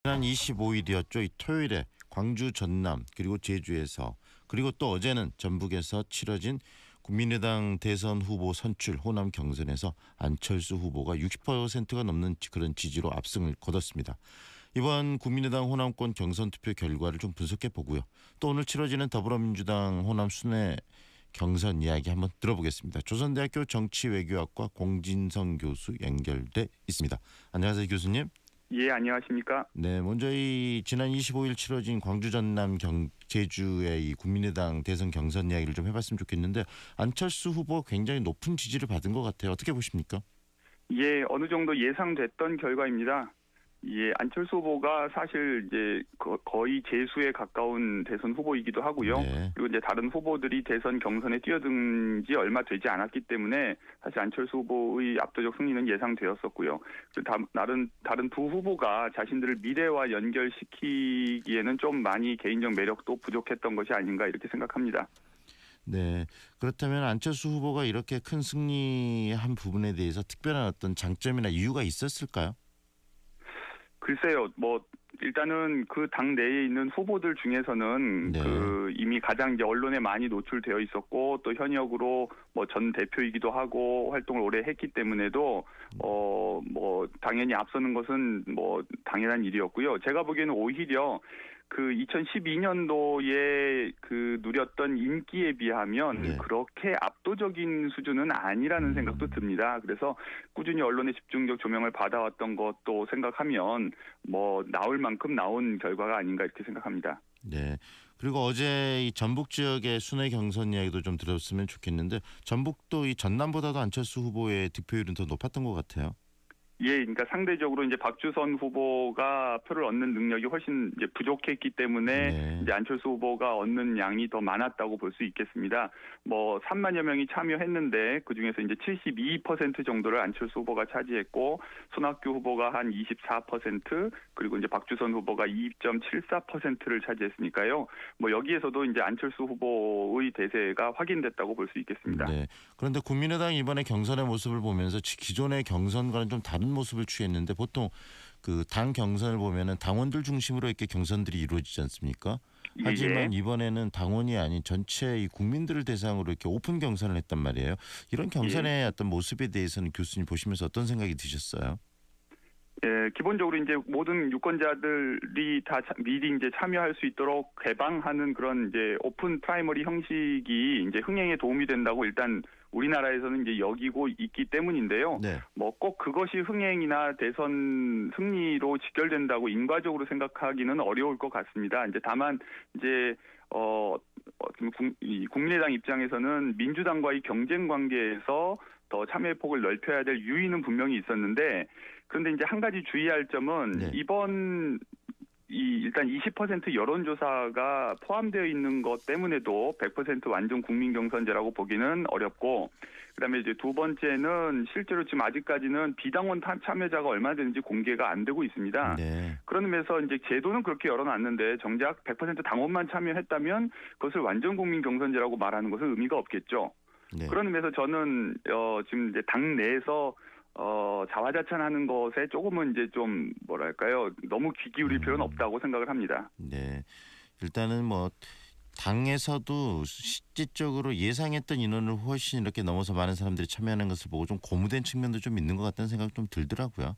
지난 25일이었죠. 이 토요일에 광주, 전남 그리고 제주에서 그리고 또 어제는 전북에서 치러진 국민의당 대선 후보 선출 호남 경선에서 안철수 후보가 60%가 넘는 그런 지지로 압승을 거뒀습니다. 이번 국민의당 호남권 경선 투표 결과를 좀 분석해 보고요. 또 오늘 치러지는 더불어민주당 호남 순회 경선 이야기 한번 들어보겠습니다. 조선대학교 정치외교학과 공진성 교수 연결돼 있습니다. 안녕하세요, 교수님. 예, 안녕하십니까? 네, 먼저 이 지난 25일 치러진 광주, 전남, 제주의 이 국민의당 대선 경선 이야기를 좀 해봤으면 좋겠는데 안철수 후보 굉장히 높은 지지를 받은 것 같아요. 어떻게 보십니까? 예, 어느 정도 예상됐던 결과입니다. 예, 안철수 후보가 사실 이제 거의 재수에 가까운 대선 후보이기도 하고요. 네. 그리고 이제 다른 후보들이 대선 경선에 뛰어든 지 얼마 되지 않았기 때문에 사실 안철수 후보의 압도적 승리는 예상되었었고요. 다른 두 후보가 자신들을 미래와 연결시키기에는 좀 많이 개인적 매력도 부족했던 것이 아닌가 이렇게 생각합니다. 네, 그렇다면 안철수 후보가 이렇게 큰 승리한 부분에 대해서 특별한 어떤 장점이나 이유가 있었을까요? 글쎄요, 일단은 그 당 내에 있는 후보들 중에서는 네. 이미 가장 이제 언론에 많이 노출되어 있었고 또 현역으로 전 대표이기도 하고 활동을 오래 했기 때문에도 당연히 앞서는 것은 당연한 일이었고요. 제가 보기에는 오히려 그 2012년도에 누렸던 인기에 비하면 네. 그렇게 압도적인 수준은 아니라는 생각도 듭니다. 그래서 꾸준히 언론의 집중적 조명을 받아왔던 것도 생각하면 나올 만큼 나온 결과가 아닌가 이렇게 생각합니다. 네. 그리고 어제 이 전북 지역의 순회 경선 이야기도 좀 들었으면 좋겠는데 전북도 이 전남보다도 안철수 후보의 득표율은 더 높았던 것 같아요. 예, 그러니까 상대적으로 이제 박주선 후보가 표를 얻는 능력이 훨씬 이제 부족했기 때문에 네. 이제 안철수 후보가 얻는 양이 더 많았다고 볼 수 있겠습니다. 3만여 명이 참여했는데 그 중에서 이제 72% 정도를 안철수 후보가 차지했고 손학규 후보가 한 24% 그리고 이제 박주선 후보가 2.74%를 차지했으니까요. 여기에서도 이제 안철수 후보의 대세가 확인됐다고 볼 수 있겠습니다. 네. 그런데 국민의당 이번에 경선의 모습을 보면서 기존의 경선과는 좀 다른 모습을 취했는데 보통 그 당 경선을 보면은 당원들 중심으로 이렇게 경선들이 이루어지지 않습니까? 하지만 이번에는 당원이 아닌 전체 이 국민들을 대상으로 이렇게 오픈 경선을 했단 말이에요. 이런 경선의 어떤 모습에 대해서는 교수님 보시면서 어떤 생각이 드셨어요? 예, 기본적으로 이제 모든 유권자들이 다 미리 이제 참여할 수 있도록 개방하는 그런 이제 오픈 프라이머리 형식이 이제 흥행에 도움이 된다고 일단 우리나라에서는 이제 여기고 있기 때문인데요. 네. 꼭 그것이 흥행이나 대선 승리로 직결된다고 인과적으로 생각하기는 어려울 것 같습니다. 이제 다만 이제 국민의당 입장에서는 민주당과의 경쟁 관계에서 더 참여 폭을 넓혀야 될 유의는 분명히 있었는데 그런데 이제 한 가지 주의할 점은 네. 이번 일단 20% 여론조사가 포함되어 있는 것 때문에도 100% 완전 국민경선제라고 보기는 어렵고 그다음에 이제 두 번째는 실제로 지금 아직까지는 비당원 참여자가 얼마나 되는지 공개가 안 되고 있습니다. 네. 그런 의미에서 이제 제도는 그렇게 열어놨는데 정작 100% 당원만 참여했다면 그것을 완전 국민경선제라고 말하는 것은 의미가 없겠죠. 네. 그런 의미에서 저는 지금 이제 당 내에서 자화자찬하는 것에 조금은 이제 좀 너무 귀 기울일 필요는 없다고 생각을 합니다. 네. 일단은 당에서도 실질적으로 예상했던 인원을 훨씬 이렇게 넘어서 많은 사람들이 참여하는 것을 보고 좀 고무된 측면도 좀 있는 것 같다는 생각이 좀 들더라고요.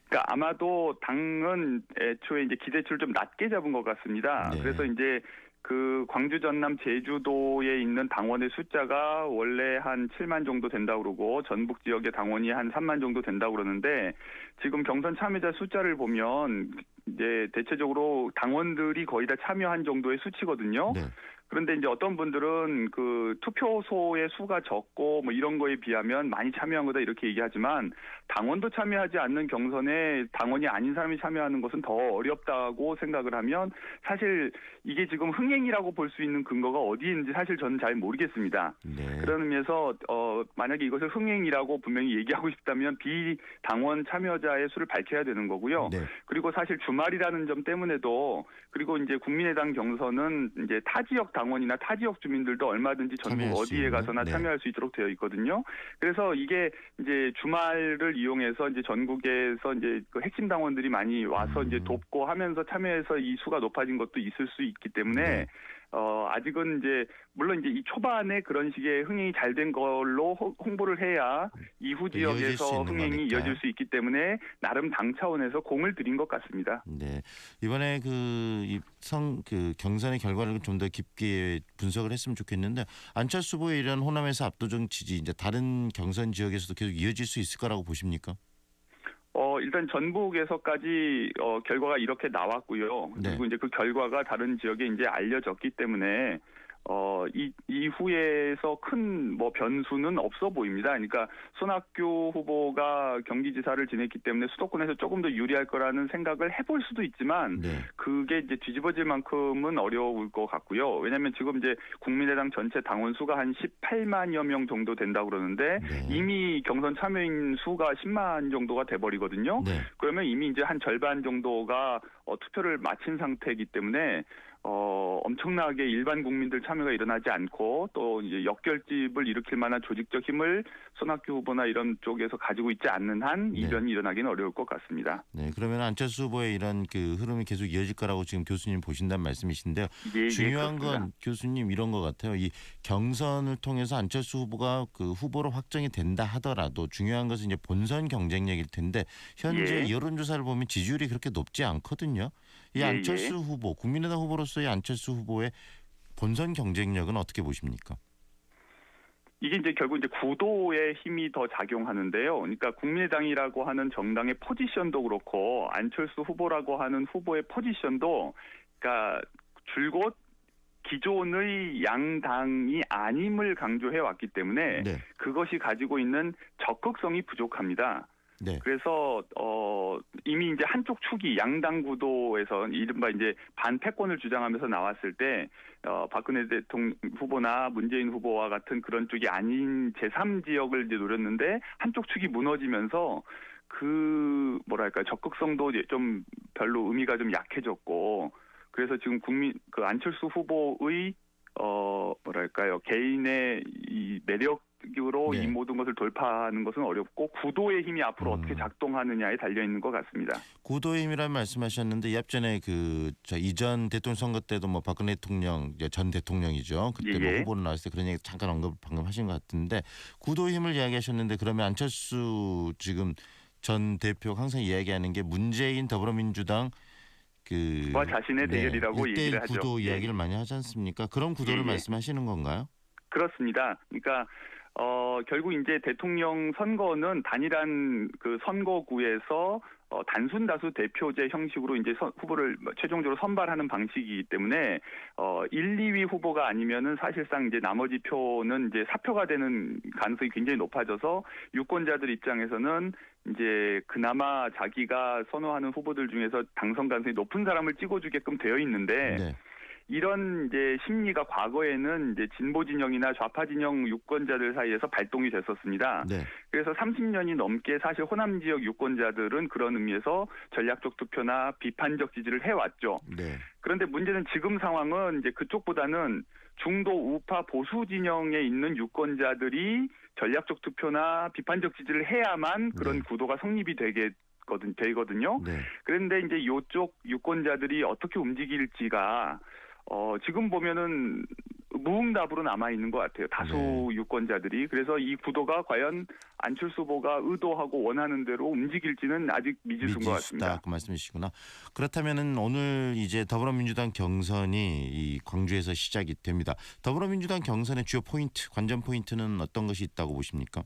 그러니까 아마도 당은 애초에 이제 기대치를 좀 낮게 잡은 것 같습니다. 네. 그래서 이제 그 광주, 전남, 제주도에 있는 당원의 숫자가 원래 한 7만 정도 된다고 그러고 전북 지역의 당원이 한 3만 정도 된다고 그러는데 지금 경선 참여자 숫자를 보면 이제 대체적으로 당원들이 거의 다 참여한 정도의 수치거든요. 네. 그런데 이제 어떤 분들은 그 투표소의 수가 적고 이런 거에 비하면 많이 참여한 거다 이렇게 얘기하지만 당원도 참여하지 않는 경선에 당원이 아닌 사람이 참여하는 것은 더 어렵다고 생각을 하면 사실 이게 지금 흥행이라고 볼 수 있는 근거가 어디에 있는지 사실 저는 잘 모르겠습니다. 네. 그런 의미에서 만약에 이것을 흥행이라고 분명히 얘기하고 싶다면 비당원 참여자의 수를 밝혀야 되는 거고요. 네. 그리고 사실 주말이라는 점 때문에도 그리고 이제 국민의당 경선은 이제 타 지역 당원이나 타 지역 주민들도 얼마든지 전국 참여할 수 어디에 있는? 가서나 네. 참여할 수 있도록 되어 있거든요. 그래서 이게 이제 주말을 이용해서 이제 전국에서 이제 그 핵심 당원들이 많이 와서 이제 돕고 하면서 참여해서 이 수가 높아진 것도 있을 수 있기 때문에 네. 아직은 이제 물론 이제 이 초반에 그런 식의 흥행이 잘 된 걸로 홍보를 해야 이후 이어질 수 지역에서 있는 흥행이 거니까. 이어질 수 있기 때문에 나름 당 차원에서 공을 들인 것 같습니다. 네. 이번에 그 경선의 결과를 좀 더 깊게 분석을 했으면 좋겠는데 안철수 후보의 이런 호남에서 압도적 지지 이제 다른 경선 지역에서도 계속 이어질 수 있을 거라고 보십니까? 일단 전북에서까지 결과가 이렇게 나왔고요. 네. 그리고 이제 그 결과가 다른 지역에 이제 알려졌기 때문에 이후에서 큰 뭐 변수는 없어 보입니다. 그러니까 손학규 후보가 경기지사를 지냈기 때문에 수도권에서 조금 더 유리할 거라는 생각을 해볼 수도 있지만 네. 그게 이제 뒤집어질 만큼은 어려울 것 같고요. 왜냐하면 지금 이제 국민의당 전체 당원 수가 한 18만여 명 정도 된다고 그러는데 네. 이미 경선 참여인 수가 10만 정도가 돼버리거든요. 네. 그러면 이미 이제 한 절반 정도가 투표를 마친 상태이기 때문에 엄청나게 일반 국민들 참여가 일어나지 않고 또 이제 역결집을 일으킬 만한 조직적 힘을 손학규 후보나 이런 쪽에서 가지고 있지 않는 한 네. 이변이 일어나기는 어려울 것 같습니다. 네. 그러면 안철수 후보의 이런 그 흐름이 계속 이어질 거라고 지금 교수님 보신다는 말씀이신데요. 중요한 그렇습니다. 건 교수님 이런 것 같아요. 이 경선을 통해서 안철수 후보가 그 후보로 확정이 된다 하더라도 중요한 것은 이제 본선 경쟁력일 텐데 현재 여론조사를 보면 지지율이 그렇게 높지 않거든요. 이 안철수 후보, 국민의당 후보로서의 안철수 후보의 본선 경쟁력은 어떻게 보십니까? 이게 이제 결국 이제 구도의 힘이 더 작용하는데요. 그러니까 국민의당이라고 하는 정당의 포지션도 그렇고 안철수 후보라고 하는 후보의 포지션도 그러니까 줄곧 기존의 양당이 아님을 강조해 왔기 때문에 네. 그것이 가지고 있는 적극성이 부족합니다. 네. 그래서 이미 이제 한쪽 축이 양당 구도에서 이른바 이제 반패권을 주장하면서 나왔을 때 박근혜 대통령 후보나 문재인 후보와 같은 그런 쪽이 아닌 제3지역을 이제 노렸는데 한쪽 축이 무너지면서 그 뭐랄까 적극성도 이제 좀 별로 의미가 좀 약해졌고 그래서 지금 그 안철수 후보의 뭐랄까요 개인의 이 매력으로 네. 이 모든 것을 돌파하는 것은 어렵고 구도의 힘이 앞으로 어떻게 작동하느냐에 달려 있는 것 같습니다. 구도의 힘이라는 말씀하셨는데 이 앞전에 이전 대통령 선거 때도 뭐 박근혜 대통령 전 대통령이죠. 그때 뭐 후보로 나왔을 때 그런 얘기 잠깐 언급 방금 하신 것 같은데 구도의 힘을 이야기하셨는데 그러면 안철수 지금 전 대표가 항상 이야기하는 게 문재인 더불어민주당 와 자신의 대결이라고 얘기를 1대1 하죠. 구도 이야기를 많이 하지 않습니까? 그런 구도를 말씀하시는 건가요? 그렇습니다. 그러니까 결국 이제 대통령 선거는 단일한 그 선거구에서 단순 다수 대표제 형식으로 이제 후보를 최종적으로 선발하는 방식이기 때문에 1, 2위 후보가 아니면은 사실상 이제 나머지 표는 이제 사표가 되는 가능성이 굉장히 높아져서 유권자들 입장에서는 이제 그나마 자기가 선호하는 후보들 중에서 당선 가능성이 높은 사람을 찍어주게끔 되어 있는데 네. 이런 이제 심리가 과거에는 이제 진보 진영이나 좌파 진영 유권자들 사이에서 발동이 됐었습니다. 네. 그래서 30년이 넘게 사실 호남 지역 유권자들은 그런 의미에서 전략적 투표나 비판적 지지를 해왔죠. 네. 그런데 문제는 지금 상황은 이제 그쪽보다는 중도 우파 보수 진영에 있는 유권자들이 전략적 투표나 비판적 지지를 해야만 그런 구도가 성립이 되거든요. 네. 그런데 이제 이쪽 유권자들이 어떻게 움직일지가 지금 보면은 무응답으로 남아 있는 것 같아요. 다수 유권자들이. 그래서 이 구도가 과연 안철수 후보가 의도하고 원하는 대로 움직일지는 아직 미지수인 것 같습니다. 그 말씀이시구나. 그렇다면은 오늘 이제 더불어민주당 경선이 이 광주에서 시작이 됩니다. 더불어민주당 경선의 주요 포인트, 관전 포인트는 어떤 것이 있다고 보십니까?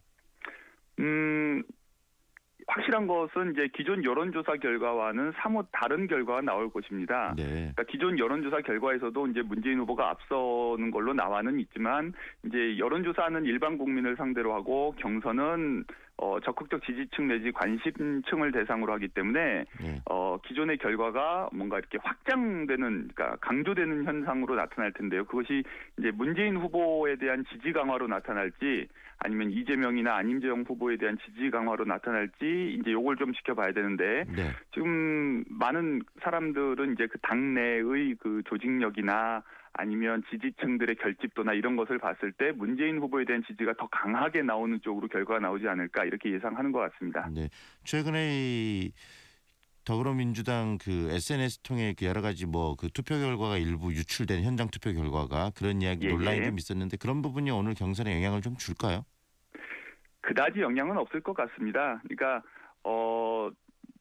확실한 것은 이제 기존 여론조사 결과와는 사뭇 다른 결과가 나올 것입니다. 네. 그러니까 기존 여론조사 결과에서도 이제 문재인 후보가 앞서는 걸로 나와는 있지만 이제 여론조사는 일반 국민을 상대로 하고 경선은 적극적 지지층 내지 관심층을 대상으로 하기 때문에 기존의 결과가 뭔가 이렇게 확장되는, 그러니까 강조되는 현상으로 나타날 텐데요. 그것이 이제 문재인 후보에 대한 지지 강화로 나타날지 아니면 이재명이나 안임재영 후보에 대한 지지 강화로 나타날지 이제 요걸 좀 지켜봐야 되는데 지금 많은 사람들은 이제 그 당내의 그 조직력이나 아니면 지지층들의 결집도나 이런 것을 봤을 때 문재인 후보에 대한 지지가 더 강하게 나오는 쪽으로 결과가 나오지 않을까 이렇게 예상하는 것 같습니다. 네. 최근에 이 더불어민주당 그 SNS 통해 그 여러 가지 뭐 그 투표 결과가 일부 유출된 현장 투표 결과가 그런 이야기 예, 논란이 예. 좀 있었는데 그런 부분이 오늘 경선에 영향을 좀 줄까요? 그다지 영향은 없을 것 같습니다. 그러니까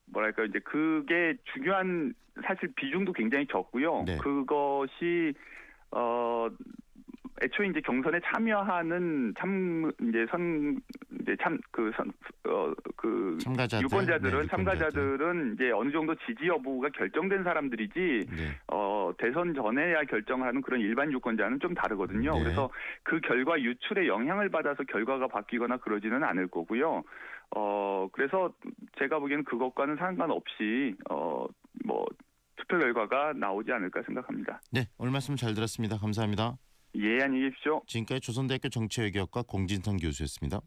뭐랄까 이제 그게 중요한 사실 비중도 굉장히 적고요. 네. 그것이 애초에 이제 경선에 참여하는 참가자들, 유권자들은 네, 참가자들은 이제 어느 정도 지지 여부가 결정된 사람들이지 네. 대선 전에야 결정하는 그런 일반 유권자는 좀 다르거든요. 네. 그래서 그 결과 유출에 영향을 받아서 결과가 바뀌거나 그러지는 않을 거고요. 그래서 제가 보기에는 그것과는 상관없이 뭐 투표 결과가 나오지 않을까 생각합니다. 네, 오늘 말씀 잘 들었습니다. 감사합니다. 예, 안녕히 계십시오. 지금까지 조선대학교 정치외교학과 공진성 교수였습니다.